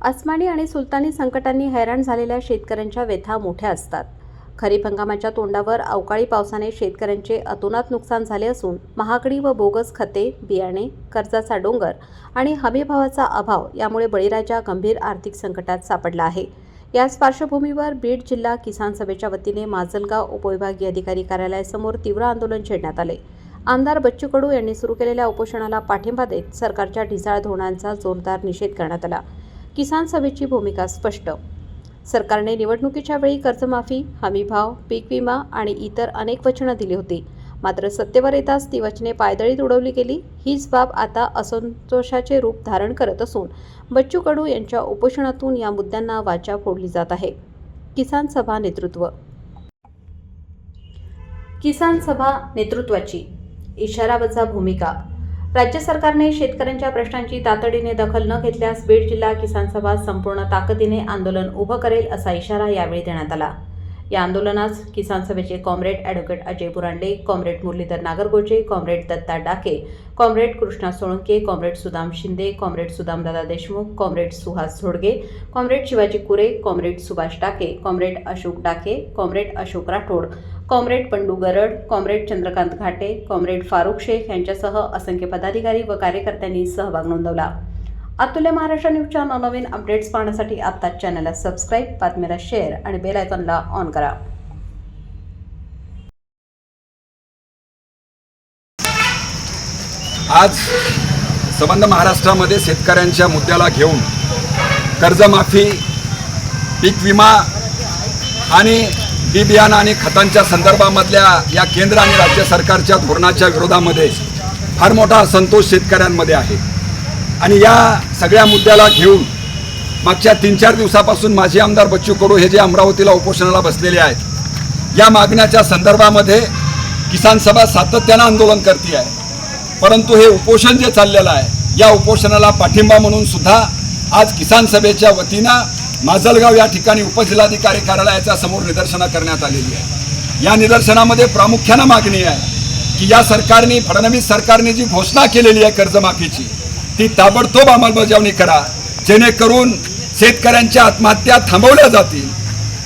अस्मानी आणि सुलतानी संकटांनी हैराण झालेल्या शेतकऱ्यांच्या व्यथा मोठ्या असतात। खरीप हंगामाच्या तोंडावर अवकाळी पावसाने शेतकऱ्यांचे अतोनात नुकसान झाले असून महागडी व बोगस खते, बियाणे, कर्जाचा डोंगर आणि हमीभावाचा अभाव यामुळे बळीराजा गंभीर आर्थिक संकटात सापडला आहे। याच पार्श्वभूमीवर बीड जिल्हा किसान सभेच्या वतीने माजलगाव उपविभागीय अधिकारी कार्यालयासमोर तीव्र आंदोलन छेडण्यात आले। आमदार बच्चू कडू यांनी सुरू केलेल्या उपोषणाला पाठिंबा देत सरकारच्या ढिसाळ धोरणांचा जोरदार निषेध करण्यात आला। किसान सभेची भूमिका स्पष्ट। सरकारने निवडणुकीच्या वेळी कर्जमाफी, हमीभाव, पीक विमा आणि इतर अनेक वचने दिली होती, मात्र सत्तेवर येताच ती वचने पायदळीत उडवली गेली। हीच बाब आता असंतोषाचे रूप धारण करत असून बच्चू कडू यांच्या उपोषणातून या मुद्द्यांना वाचा फोडली जात आहे। किसान सभा नेतृत्वाची इशारावजा भूमिका। राज्य सरकारने शेतकऱ्यांच्या प्रश्नांची तातडीने दखल न घेतल्यास बीड जिल्हा किसान सभा संपूर्ण ताकदीने आंदोलन उभं करेल असा इशारा यावेळी देण्यात आला। या आंदोलनात किसान सभेचे comrade advocate Ajay Burande, comrade Muralidhar Nagargoje, comrade Datta Dake, comrade Krishna Solanke, comrade Sudam Shinde, comrade Sudamdada Deshmukh, comrade Suhas Zodge, comrade Shivaji Kure, comrade Subhash Dake, comrade Ashok Dake, comrade Ashok Rathod, comrade Pandu Garad, comrade Chandrakant Ghate, comrade Farukh Shaikh यांच्यासह असंख्य पदाधिकारी व कार्यकर्त्यांनी सहभाग नोंदवला। अतुल्य महाराष्ट्र न्यूजच्या नवनवीन अपडेट्स पाहण्यासाठी आत्ताच चॅनलला सबस्क्राईब, बातमीला शेअर आणि बेल आयकॉनला ऑन करा। आज संबंध महाराष्ट्रामध्ये शेतकऱ्यांच्या मुद्द्याला घेऊन कर्जमाफी, पीक विमा आणि बी बियाणं आणि खतांच्या संदर्भामधल्या या केंद्र आणि राज्य सरकारच्या धोरणाच्या विरोधामध्ये फार मोठा असंतोष शेतकऱ्यांमध्ये आहे। आणि या सगळ्या मुद्द्याला घेऊन मागच्या 3-4 दिवसापासून माजी आमदार बच्चू कडू हे जे अमरावतीला उपोषणाला बसलेले आहेत, या मागण्याच्या संदर्भामध्ये किसान सभा सातत्यानं आंदोलन करते आहे। परंतु हे उपोषण जे चाललेलं आहे, या उपोषणाला पाठिंबा म्हणून सुद्धा आज किसान सभेच्या वतीनं माजलगाव या ठिकाणी उपजिल्हाधिकारी कार्यालयाच्या समोर निदर्शनं करण्यात आलेली आहे। या निदर्शनामध्ये प्रामुख्यानं मागणी आहे की या सरकारने, फडणवीस सरकारने जी घोषणा केलेली आहे कर्जमाफीची, ती ताबडतोब अंमलबजावणी करा, जेणेकरून शेतकऱ्यांच्या आत्महत्या थांबवल्या जातील।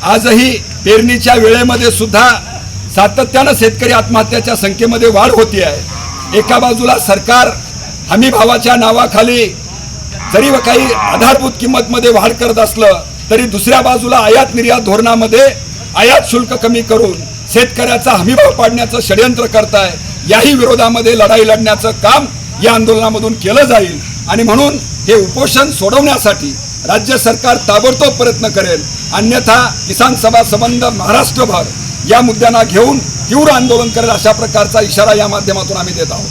आजही पेरणीच्या वेळेमध्ये सुद्धा सातत्यानं शेतकरी आत्महत्याच्या संख्येमध्ये वाढ होती आहे। एका बाजूला सरकार हमी भावाच्या नावाखाली जरी काही आधारभूत किंमतमध्ये वाढ करत असलं तरी दुसऱ्या बाजूला आयात निर्यात धोरणामध्ये आयात शुल्क कमी करून शेतकऱ्याचा हमीभाव पाडण्याचं षडयंत्र करताय। याही विरोधामध्ये लढाई लढण्याचं काम या आंदोलनामधून केलं जाईल आणि म्हणून हे उपोषण सोडवण्यासाठी राज्य सरकार ताबडतोब प्रयत्न करेल, अन्यथा किसान सभा संबंध महाराष्ट्रभर या मुद्द्यांना घेऊन तीव्र आंदोलन करेल, अशा प्रकारचा इशारा या माध्यमातून आम्ही देत आहोत।